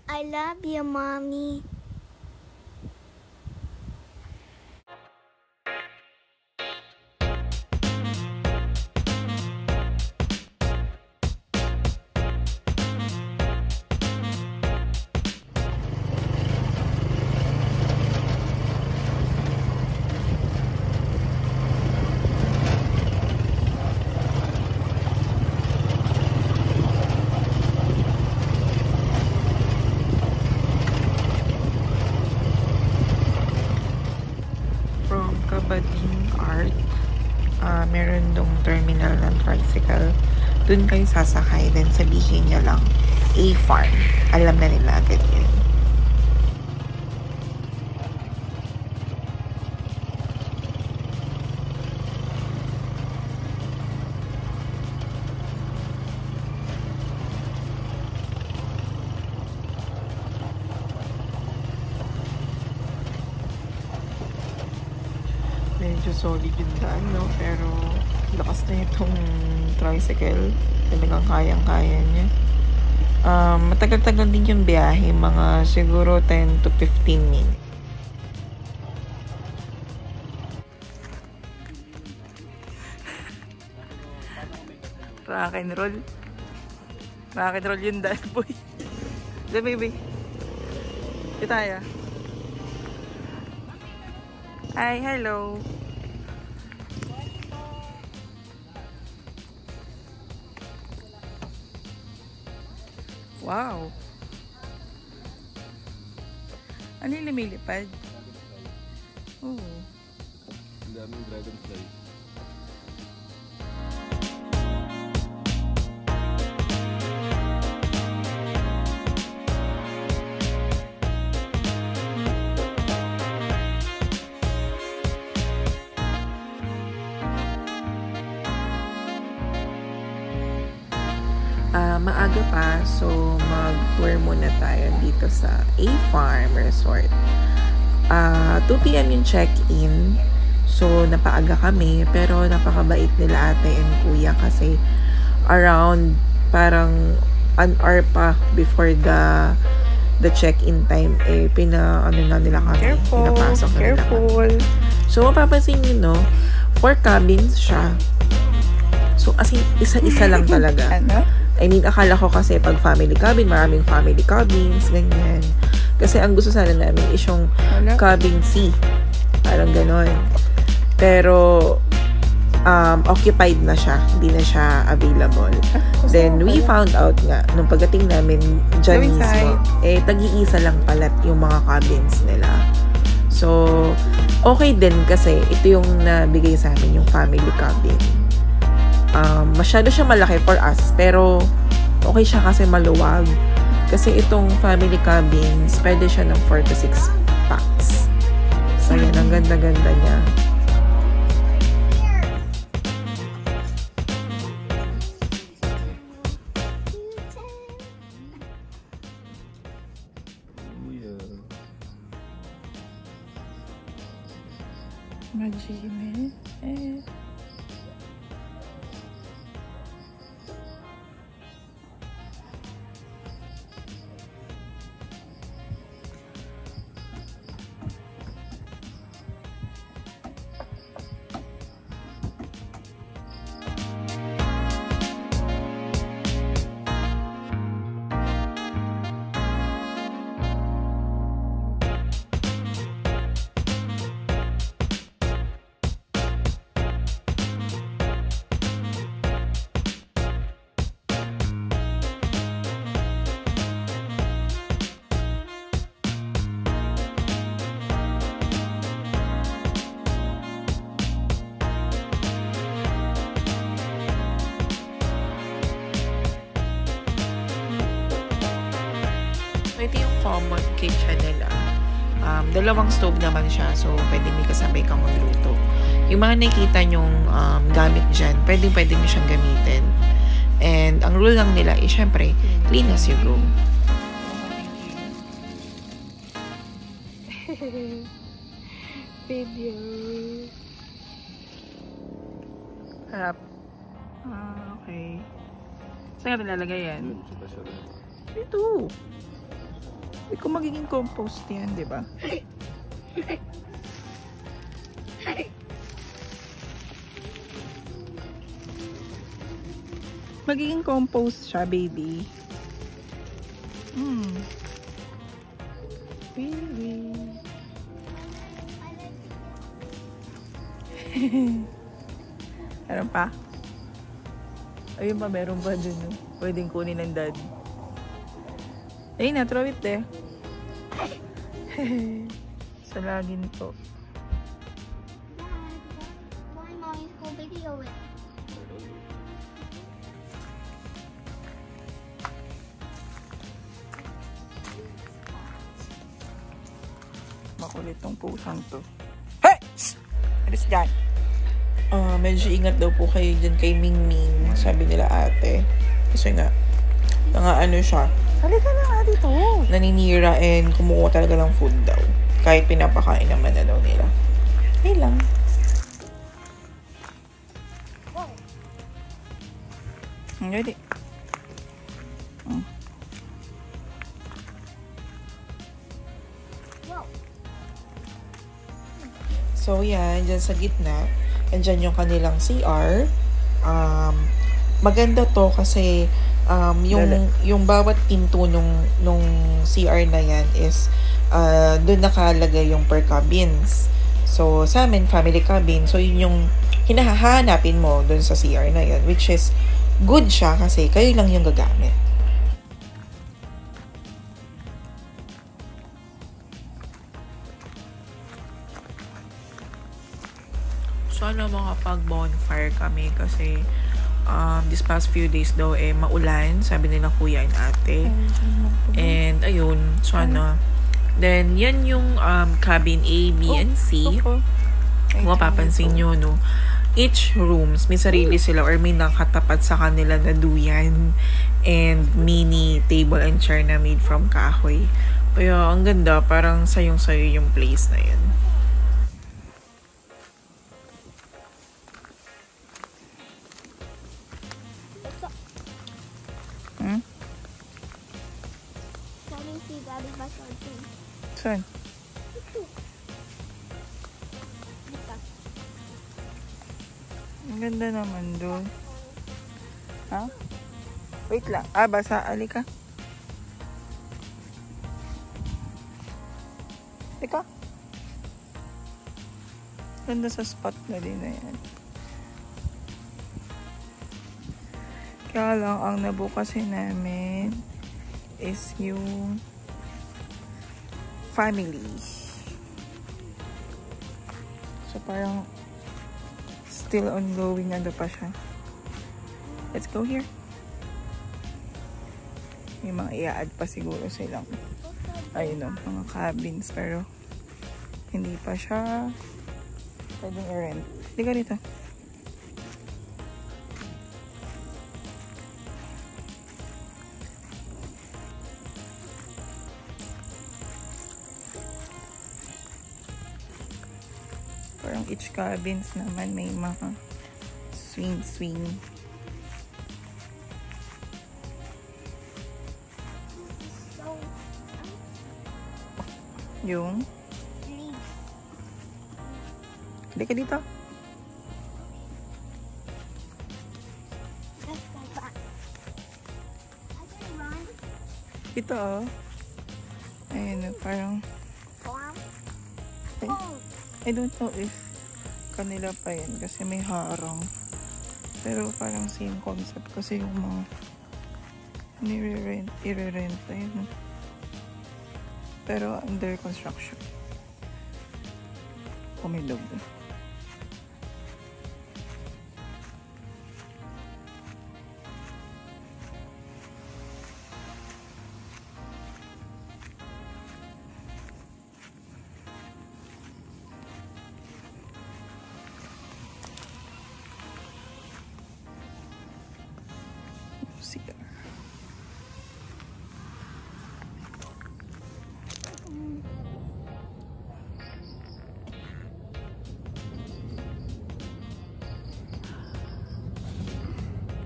I love you, Mommy. Kabading Art, meron dong terminal ng tricycle. Doon kayo sasakay, then sabihin nyo lang A-Farm. Alam na nila agad yun. Medyo solid yung daan, no? Pero lakas na itong tricycle. Talagang kayang-kaya niya. Matagal-tagal din yung biyahe. Mga siguro 10 to 15 minutes. Rock and roll. Rock and roll yung daan, boy. Diba, baby? Ito tayo. Hi, hello. Wow. Ano yung lumilipad? Oh. Ang daming dragonfly. Maaga pa, so mag-tour muna tayo dito sa A-Farm Resort. 2 p.m. yung check-in, so napaaga kami, pero napakabait nila ate and kuya kasi around parang an hour pa before the check-in time, ano na nila kami, pinapasok na nila kami. So mapapansin nyo, no, 4 cabins siya. So as in, isa-isa lang talaga. I mean, akala ko kasi pag family cabin, maraming family cabins, ganyan. Kasi ang gusto sana namin is yung cabin C. Parang ganon. Pero, occupied na siya. Hindi na siya available. Then, we found out nga, nung pagdating namin, dyan mismo, tag-iisa lang palat yung mga cabins nila. So, okay din kasi ito yung nabigay sa amin, yung family cabin. Masyado siya malaki for us, pero okay siya kasi maluwag. Kasi itong family cabins, pwede siya ng 4 to 6 packs. So, yan, ang ganda-ganda niya. Majime. Ito yung common kitchen nila. Dalawang stove naman siya, so pwede may kasabay kang magluto. Yung mga nakikita nyong gamit dyan, pwede nyo siyang gamitin. And ang rule lang nila is syempre, clean as you go. Video. Harap. Okay. Saan natin lalagay yan? Yun, siya. Ito. Hindi ko magiging compost yan, di ba? Magiging compost siya, baby. Baby. Meron pa? Ayun pa, meron pa dun. Pwedeng kunin ng dad. Ayun na, throw it there. Sa lagi nito. Why mommy's go video it? Makulit tong pusang to. Hey! Alis dyan. Medyo ingat daw po kayo dyan kay Mingming. Sabi nila ate. Kasi nga, ano siya. Halika na nga dito. Naninira and kumukuha talaga ng food daw. Kahit pinapakain naman na daw nila. Hey lang. Ready? So, yan. Dyan sa gitna. And dyan yung kanilang CR. Maganda to kasi yung bawat pinto nung CR na yan is doon nakalagay yung per cabins. So, sa amin, family cabin. So, yun yung hinahanapin mo doon sa CR na yan. Which is good siya kasi kayo lang yung gagamit. Sana makapag-bonfire kami kasi this past few days daw maulan, sabi nila kuya and ate. And ayun, sana. Then yan yung cabin A, B, and C. Kung mapapansin nyo, no, each rooms may sarili sila or may nakatapat sa kanila na duyan and mini table and chair na made from kahoy. Kaya ang ganda, parang sayong-sayo yung place na yun. Saan? Ang ganda naman doon. Ha? Wait lang. Basa. Alika. Teka. Ganda sa spot na din na yan. Kaya lang, ang nabukasin namin is yung family. So, parang still ongoing ano pa siya. Let's go here. May mga i-add pa siguro silang ayun o, mga cabins pero hindi pa siya pwedeng i-rent. Hindi ka dito. Parang each cabins naman may mga swing. Yung? Hindi ka dito. Ito oh. Ayun, parang I don't know if kanila pa yan kasi may harang. Pero parang same concept kasi yung mga i-rent na yun. Pero under construction. May loob.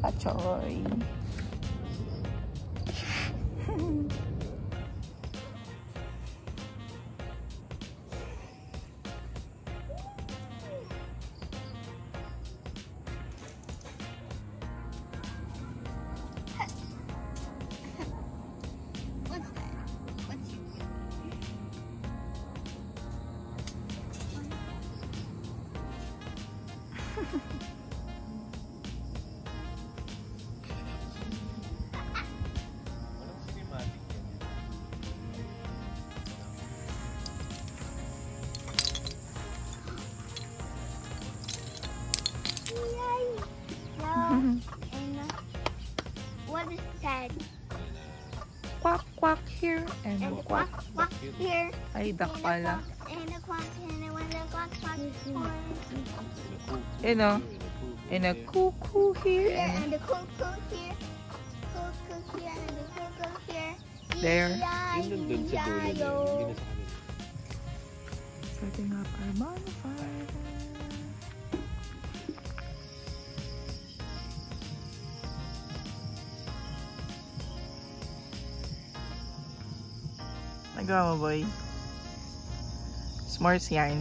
Achoy. And And the quack. quack, quack here. Ay, duck pala. And the quack, and when the quack, quack, You know, and a cuckoo here. here, And and the cuckoo here. Cuckoo here, and the cuckoo here. There. Yun nandun sa dulo niya. Hindi na sa kanila. setting up our bonfire. Nagawa mo, boy? S'mores yarn.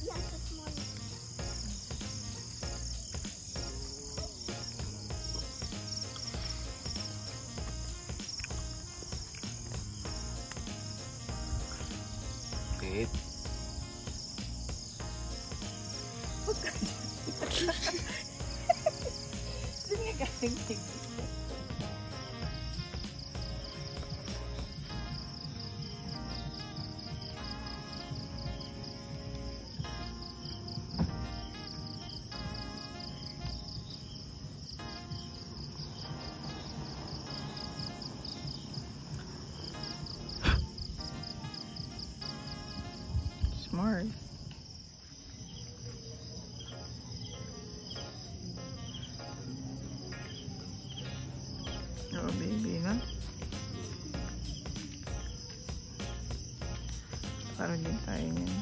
Yes, it's more. Wait. Hindi nga galing. Smart. Oh, baby na. Parang din tayo niyan.